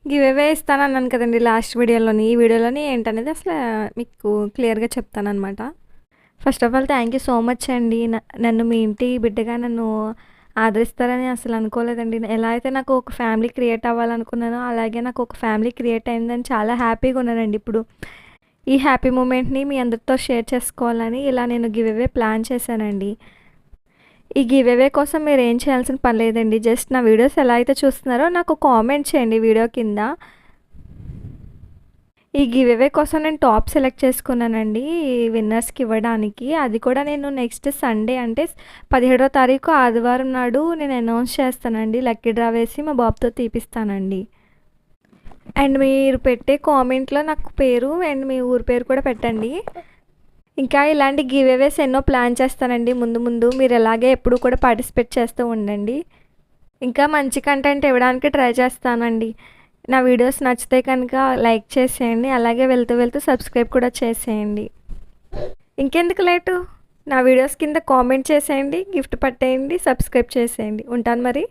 Give away ఇస్తానన్నాను కదండీ last వీడియోలోని. ఈ వీడియోలోని ఏంటనేది అసలు మీకు క్లియర్‌గా చెప్తాననమాట. First of all thank you so much అండి. నన్ను మీ ఇంటి బిడ్డగా నన్ను ఆదరిస్తారని అసలు అనుకోలేదండి. ఎలా అయితే నాకు ఒక ఫ్యామిలీ క్రియేట్ అవ్వాలనుకున్నానో, అలాగే నాకు ఒక ఫ్యామిలీ క్రియేట్ అయిందని చాలా హ్యాపీగా ఉన్నానండి ఇప్పుడు. ఈ హ్యాపీ మూమెంట్‌ని మీ అందరితో షేర్ చేసుకోవాలని ఇలా నేను గివ్ అవే ప్లాన్ చేశానండి. ఈ గివ్ అవే కోసం మీరేం చేయాల్సిన పని లేదండి. జస్ట్ నా వీడియోస్ ఎలా అయితే చూస్తున్నారో నాకు కామెంట్ చేయండి వీడియో కింద. ఈ గివ్ అవే కోసం నేను టాప్ సెలెక్ట్ చేసుకున్నానండి విన్నర్స్‌కి ఇవ్వడానికి. అది కూడా నేను నెక్స్ట్ సండే అంటే 17వ తారీఖు ఆదివారం నాడు నేను అనౌన్స్ చేస్తానండి. లక్కీ డ్రా వేసి మా బాబుతో తీపిస్తానండి. అండ్ మీరు పెట్టే కామెంట్‌లో నాకు పేరు అండ్ మీ ఊరి పేరు కూడా పెట్టండి. ఇంకా ఇలాంటి గివ్ అవేస్ ఎన్నో ప్లాన్ చేస్తానండి ముందు ముందు. మీరు ఇలాగే ఎప్పుడూ కూడా పార్టిసిపేట్ చేస్తూ ఉండండి. ఇంకా మంచి కంటెంట్ ఇవ్వడానికి ట్రై చేస్తానండి. నా వీడియోస్ నచ్చితే కనుక లైక్ చేసేయండి. అలాగే వెళ్తూ వెళ్తూ సబ్స్క్రైబ్ కూడా చేసేయండి. ఇంకెందుకు లేటు, నా వీడియోస్ కింద కామెంట్ చేసేయండి, గిఫ్ట్ పట్టేయండి, సబ్స్క్రైబ్ చేసేయండి. ఉంటాను మరి.